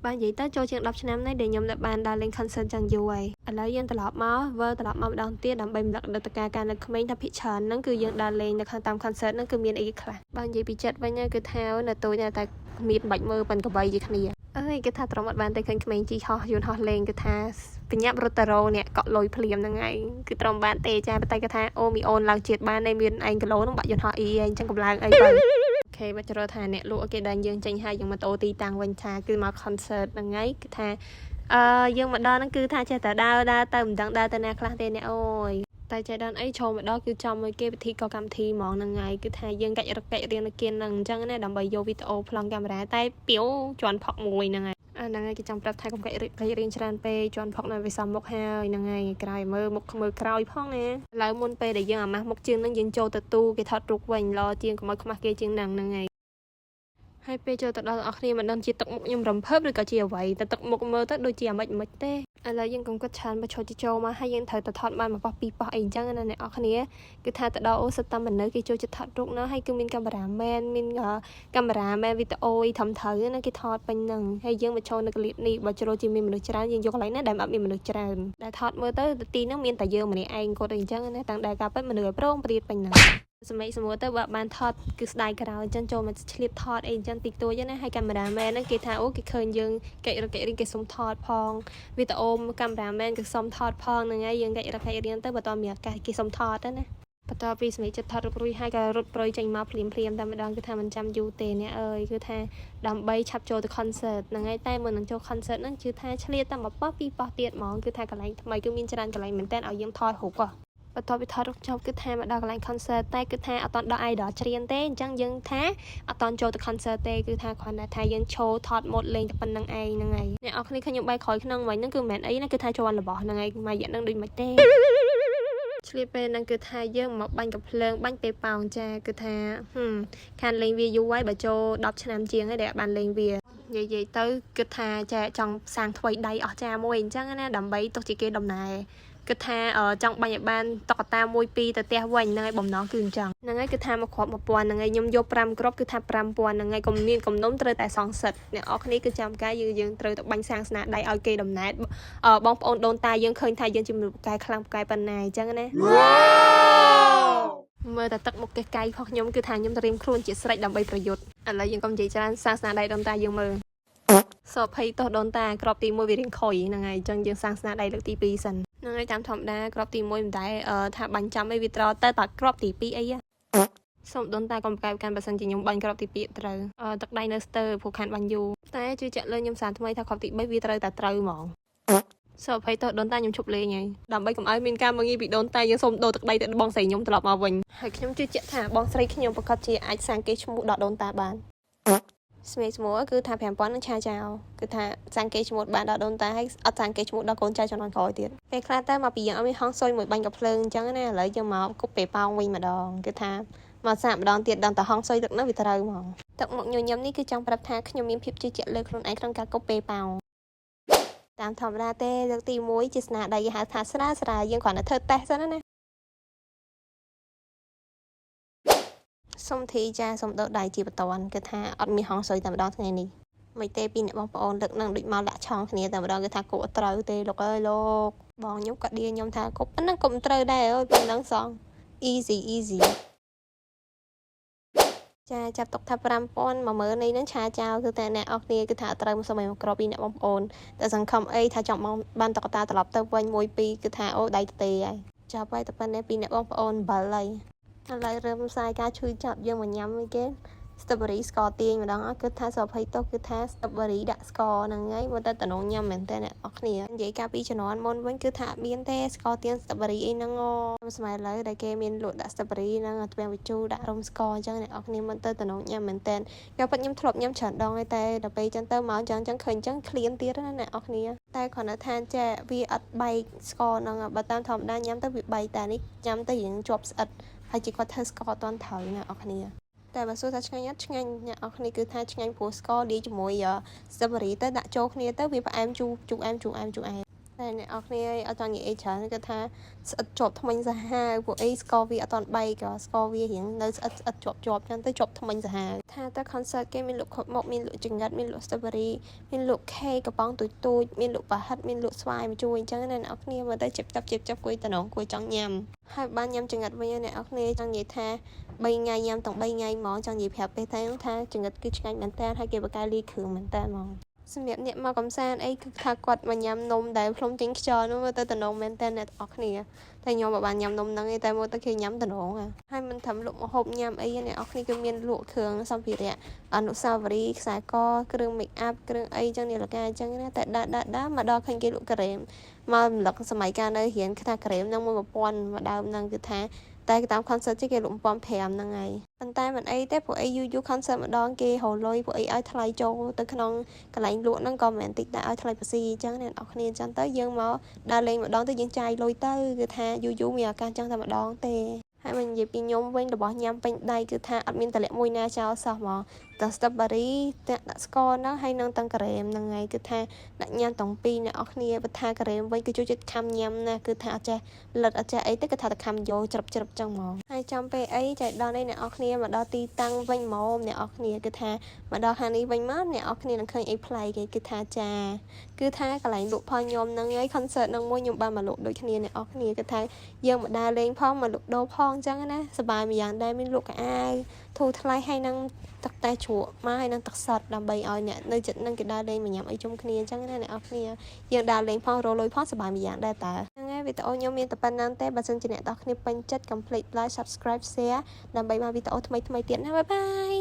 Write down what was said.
បាននិយាយទៅចូលជាង10ឆ្នាំនេះដែលខ្ញុំđãបានដើរលេង concert ចឹងយូរហើយឥឡូវយើងត្រឡប់មកវើត្រឡប់មកម្ដងទៀតដើម្បីរំលឹកដល់តការនៅក្មេងថាភិកច្រើនហ្នឹងគឺយើងដើរលេងនៅខាងតាម concert ហ្នឹងគឺមានអីខ្លះបាននិយាយពីចិត្តវិញគឺថានៅតូចតែមានបាច់មើលប៉ិនកបីជាគ្នាអើយគេថាត្រមអត់បានតែឃើញក្មេងជីហោះយន្តហោះលេងគឺថាបញ្ញាប់រត់ទៅរោអ្នកកក់លុយភ្លាមហ្នឹងហើយគឺត្រមបានទេចាប៉ុន្តែគេថាអូមីអូនឡើងជាតិបានឯមានឯងគីឡូហ្នឹងបាក់យន្តហោះអីអញ្ចឹងកម្លាំងអីបើអូខេបើចរថាអ្នកលក់គេដល់យើងចេញហើយយើងមកតូទីតាំងវិញថាគឺមក concert ហ្នឹងហើយគឺថាយើងមកដល់ហ្នឹងគឺថាចេះតែដើរទៅមិនដឹងដើរទៅណាខ្លះទេអ្នកអើយតែចេះដល់អីចូលមកដល់គឺចំមួយគេពិធីក៏កម្មវិធីហ្មងហ្នឹងហើយគឺថាយើងកាច់រកកាច់រៀននៅគៀនហ្នឹងអញ្ចឹងណាដើម្បីយកវីដេអូប្លង់កាមេរ៉ាតែពីវជន់ផុកមួយហ្នឹងហើយហ្នឹងហើយគេចង់ប្រាប់ថាកុំកាច់រៀនច្រើនពេកជន់ផុកនៅវាសមមុខហើយហ្នឹងហើយក្រោយមើលមុខមើលក្រោយផងណាឥឡូវមុនពេលដែលយើងអាម៉ាស់មុខជាងហ្នឹងយើងចូលទៅទូគេថតរូបវិញឡជាងកុំឲ្យខ្មាស់គេជាងហ្នឹងហើយហើយពេលចូលទៅដល់អ្នកគ្នាមិនដឹងជាទឹកមុខខ្ញុំរំភើបឬក៏ជាអ្វីតែទឹកមុខមើលទៅដូចជាអាមិនទេឥឡូវយើងកុំគិតច្រើនបើឈរចូលមកហើយយើងត្រូវទៅថតបានមួយប៉ោះពីរប៉ោះអីអញ្ចឹងណាអ្នកគ្នាគឺថាទៅដល់អូសិតតាមមនុស្សគេចូលចិត្តថតរូបណាហើយគឺមានកាមេរ៉ាមែនមានកាមេរ៉ាមែនវីដេអូអីត្រឹមត្រូវណាគេថតពេញហ្នឹងហើយយើងមកចូលនៅកលៀតនេះបើជ្រុលជាមានមនុស្សច្រើនយើងយកកន្លែងណាដែលអត់មានមនុស្សច្រើនដែលថតមើលទៅទីហ្នឹងមានតែយើងម្នាក់ឯងគាត់អីអញ្ចឹងណាតាំងដែលការពិតមនុស្សឲ្យប្រងព្រាតពេញហ្នឹងសម្លេងសម្រួលទៅបើបានថតគឺស្ដាយក្រោយអញ្ចឹងចូលមកឆ្លៀតថតអីអញ្ចឹងតិចតួចណាហើយកាមេរ៉ាមែនហ្នឹងគេថាអូគេឃើញយើងកិច្ចរកកិច្ចរៀនគេសុំថតផងវីដេអូកាមេរ៉ាមែនគេសុំថតផងហ្នឹងហើយយើងកិច្ចរកកិច្ចរៀនទៅបន្តមានឱកាសគេសុំថតទៅណាបន្តពីសម្លេងចិត្តថតរូបរួចហើយក៏រត់ប្រុយចេញមកភ្លាមតែម្ដងគឺថាមិនចាំយូរទេអ្នកអើយគឺថាដើម្បីឆាប់ចូលទៅ concert ហ្នឹងហើយតែមុននឹងចូល concert ហ្នឹងគឺថាឆ្លៀតតែមួយប៉ោះពីរប៉ោះទៀតហ្មងគឺថាកន្លែងថ្មីគឺមានច្រើនកន្លែងមែនតើឲ្យយើងថតរូបបន្ទាប់ពីថតរូបចប់គឺថាមកដល់កន្លែង concert តែគឺថាអត់តដល់ idol ច្រៀងទេអញ្ចឹងយើងថាអត់តចូលទៅ concert ទេគឺថាគ្រាន់តែថាយើងឈរថតម៉ូតលេងតែប៉ុណ្្នឹងឯងហ្នឹងហើយអ្នកនរគ្នាឃើញខ្ញុំបែកក្រោយក្នុងវិញហ្នឹងគឺមិនមែនអីណាគឺថាជន់របស់ហ្នឹងហើយមកយកហ្នឹងដូចមិនទេឆ្លៀតពេលហ្នឹងគឺថាយើងមកបាញ់កំភ្លើងបាញ់ពេលប៉ោងចាគឺថាខានលេងវាយូរហើយបើចូល10ឆ្នាំជាងហើយដែលបានលេងវានិយាយទៅគិតថាចាចង់សាងថ្មីដៃអស់ចាមួយអញ្ចឹងណាដើម្បីទុកជាគេដំណើរគឺថាចង់បាញ់ឲ្យបានតុក្កតា1 2ទៅផ្ទះវិញហ្នឹងហើយបំណងគឺអញ្ចឹងហ្នឹងហើយគឺថាមកគ្រាប់1000ហ្នឹងហើយខ្ញុំយក5គ្រាប់គឺថា5000ហ្នឹងហើយកំមានកំណុំត្រូវតែសងសិតអ្នកអរគ្នាគឺចាំកាយយើងត្រូវទៅបាញ់សាងស្នាដៃឲ្យគេដំណើរបងប្អូនដូនតាយើងឃើញថាយើងជាមនុស្សពូកែខ្លាំងពូកែប៉ុណ្ណាអញ្ចឹងណាមើលតែទឹកមុខគេកាយផងខ្ញុំគឺថាខ្ញុំត្រៀមខ្លួនជាស្រេចដើម្បីប្រយុទ្ធឥឡូវយើងកុំនិយាយច្រើនសាងស្នាដៃដូនតាយើងមើលសភ័យតោះដូនតាក្របទី1វារៀងខុយហ្នឹងហើយអញ្ចឹងយើងសាងស្នាដៃលើកទី2សិនហ្នឹងហើយតាមធម្មតាក្របទី1មិនតែថាបាញ់ចាំអីវាត្រូវទៅតែក្របទី2អីសូមដូនតាកុំប្រកែកកាន់បើសិនជាខ្ញុំបាញ់ក្របទី2ត្រូវទឹកដៃនៅស្ទើព្រោះខានបាញ់យូរតែជឿជាក់លើខ្ញុំសារថ្មីថាក្របទី3វាត្រូវតែត្រូវហ្មងសភ័យតោះដូនតាខ្ញុំឈប់លេងហើយដើម្បីកុំឲ្យមានការមើងងាយពីដូនតាយើងសូមដូរទឹកដៃទៅបងស្រីខ្ញុំត្រឡប់មកវិញហើយខ្ញុំជឿជាក់ថាបងស្រីខ្ញុំប្រកាសជាអាចសាងគេឈ្មោះដល់ដូនតាបានស្មេឈ្មោះគឺថា5000នឹងឆាចោលគឺថាសាំងគេឈ្មោះបានដល់ដូនតាហើយអត់សាំងគេឈ្មោះដល់កូនចៅជំនាន់ក្រោយទៀតពេលខ្លះទៅមកពីយើងអត់មានហងសុយមួយបាញ់កាភ្លើងអញ្ចឹងណាឥឡូវយើងមកគប់ពេលប៉ោងវិញម្ដងគឺថាមកសាកម្ដងទៀតដល់តែហងសុយទឹកនោះវាត្រូវហ្មងទឹកមកញញឹមនេះគឺចង់ប្រាប់ថាខ្ញុំមានភាពជឿជាក់លើខ្លួនឯងក្នុងការគប់ពេលប៉ោងតាមធម្មតាទេលើកទី1ជាស្នាដៃគេហៅថាស្រាលយើងគ្រាន់តែធ្វើតេស្តសិនណាសុំធីចាសុំដោដៃជាបន្តគឺថាអត់មានហងសុយតែម្ដងថ្ងៃនេះមិនទេពីអ្នកបងប្អូនលើកនឹងដូចមកដាក់ឆងគ្នាតែម្ដងគឺថាគក់ត្រូវទេលោកអើយលោកបងខ្ញុំក៏ឌីខ្ញុំថាគប់ប៉ុណ្ណឹងក៏មិនត្រូវដែរអើយប៉ុណ្ណឹងសង easy ចាចាប់ទុកថា5000 10000នៃហ្នឹងឆាចោលគឺតែអ្នកអស់គ្នាគឺថាត្រូវមកសុំឲ្យមកក្របពីអ្នកបងប្អូនតែសង្ឃឹមអីថាចង់បានតុក្កតាត្រឡប់ទៅវិញ1 2គឺថាអូដៃទេហើយចាប់ហើយតែប៉ុណ្ណេះពីអ្នកបងប្អូន7ហើយឥឡូវរើមផ្សាយការជួយចាប់យើងមកញ៉ាំវិញគេស្ទ្រូប៊េរីស្ករទាញម្ដងគឺថាសភ័យតោះគឺថាស្ទ្រូប៊េរីដាក់ស្ករហ្នឹងហើយមើលទៅតំណងញ៉ាំមែនតើអ្នកអរគ្នានិយាយកាលពីជំនាន់មុនវិញគឺថាអត់មានទេស្ករទាញស្ទ្រូប៊េរីអីហ្នឹងសម័យឥឡូវដែលគេមានលក់ដាក់ស្ទ្រូប៊េរីហ្នឹងទ្វាំងវិជូរដាក់រុំស្ករអញ្ចឹងអ្នកអរគ្នាមើលទៅតំណងញ៉ាំមែនតើកាលពិតខ្ញុំធ្លាប់ញ៉ាំច្រើនដងហើយតែដល់ពេលចឹងទៅមកចឹងឃើញចឹងឃ្លានទៀតណាអ្នកអរគ្នាតែគ្រាន់តែថាចាវាអត់បែកស្ករហ្នឹងបើតាមធម្មតាញ៉ាំទៅវាបែកតែនេះញ៉ាំទៅរៀងជាប់ស្អិតហើយជាគាត់ធ្វើស្ករអត់ទាន់ត្រូវណាអ្នកអរគ្នាតែបើសួរថាឆ្ងាញ់អត់ឆ្ងាញ់អ្នកអរគ្នាគឺថាឆ្ងាញ់ព្រោះស្ករលាយជាមួយស្ទ្រូប៊េរីទៅដាក់ចូលគ្នាទៅវាផ្អែមជូរអែម តែអ្នកអរគ្នាអត់ចង់និយាយអីច្រើនគឺថាស្អិតជាប់ថ្មិញសាហាវពួកអីស្ករវាអត់តន់3ក៏ស្ករវារៀងនៅស្អិតជាប់ចឹងទៅជាប់ថ្មិញសាហាវថាទៅ concert គេមានលក់គ្រប់មុខមានលក់ចង្រិតមានលក់ strawberry មានលក់ cake កំប៉ុងទូចមានលក់ប្រហិតមានលក់ស្វាយម្ជូរអញ្ចឹងណាអ្នកនរគ្នាមើលទៅជិបចាប់គួយតំណងគួយចង់ញ៉ាំហើយបានញ៉ាំចង្រិតវិញអ្នកនរគ្នាចង់និយាយថា3ថ្ងៃញ៉ាំទាំង3ថ្ងៃហ្មងចង់និយាយប្រាប់ពេលថាចង្រិតគឺឆ្ងាញ់មែនតើហើយគេបកកែលីគ្រឿងមែនតើហ្មងសម្រាប់អ្នកមកកំសាន្តអីគឺថាគាត់មកញ៉ាំនំដែលផ្លុំចេញខ្យល់នោះមើលទៅតំណងមែនតើអ្នកទាំងអស់គ្នាតែខ្ញុំមិនបានញ៉ាំនំហ្នឹងទេតែមើលទៅគេញ៉ាំតំណងហើយមិនត្រឹមលក់ម្ហូបញ៉ាំអីអ្នកទាំងអស់គ្នាគឺមានលក់គ្រឿងសម្ភារៈអនុស្សាវរីយ៍ខ្សែកគ្រឿង make up គ្រឿងអីចឹងនាឡិកាអញ្ចឹងណាតែដាក់មកដល់ឃើញគេលក់ក្រែមមករំលឹកសម័យកាលនៅរៀនថាក្រែមហ្នឹង1000មួយដើមហ្នឹងគឺថាតែតាម concert គេលក់1500ហ្នឹងហើយប៉ុន្តែមិនអីទេពួកអីយូ concert ម្ដងគេរលុយពួកអីឲ្យថ្លៃចូលទៅក្នុងកន្លែងលក់ហ្នឹងក៏មិនមែនតិចតែឲ្យថ្លៃភាសីអញ្ចឹងអ្នកនរគ្នាអញ្ចឹងទៅយើងមកដើរលេងម្ដងទៅយើងចាយលុយទៅគឺថាយូមានឱកាសអញ្ចឹងតែម្ដងទេហើយមិននិយាយពីខ្ញុំវិញរបស់ញ៉ាំពេញដៃគឺថាអត់មានតម្លាក់មួយណាចោលសោះហ្មងទាំង strawberry ទាំងដាក់ស្ករហ្នឹងហើយនឹងទាំងក្រែមហ្នឹងហើយគឺថាដាក់ញ៉ាំទាំងពីរអ្នកនរគ្នាបើថាក្រែមវិញគឺជួយចិត្តខំញ៉ាំណាគឺថាអត់ចេះលិតអត់ចេះអីទេគឺថាតែខំយកច្រឹបចឹងហ្មងហើយចាំពេលអីចៃដល់នេះអ្នកនរគ្នាមកដល់ទីតាំងវិញហ្មងអ្នកនរគ្នាគឺថាមកដល់ហាងនេះវិញមកអ្នកនរគ្នានឹងឃើញអីប្លែកគេគឺថាចាគឺថាកន្លែងលក់ផលខ្ញុំហ្នឹងហើយ concert ហ្នឹងមួយខ្ញុំបានមកលក់ដូចគ្នាអ្នកនរគ្នាគឺថាយើងមកដើរលេងផងមកលក់ដូរផងអញ្ចឹងណាសប្បាយមួយយ៉ាងដែរមានលក់កៅអៅធូរថ្លៃហើយនឹងទឹកតែជ្រក់មកហើយនឹងទឹកសុទ្ធដើម្បីឲ្យអ្នកនៅចិត្តនឹងគេដើរលេងមកញ៉ាំអីជុំគ្នាអញ្ចឹងណាអ្នកនរគ្នាយើងដើរលេងផងរលុយផងសប្បាយមួយយ៉ាងដែរតើហ្នឹងហើយវីដេអូខ្ញុំមានតែប៉ុណ្្នឹងទេបើសិនជាអ្នកនរគ្នាពេញចិត្ត complete like subscribe share ដើម្បីបានវីដេអូថ្មីទៀតណាបាយបាយ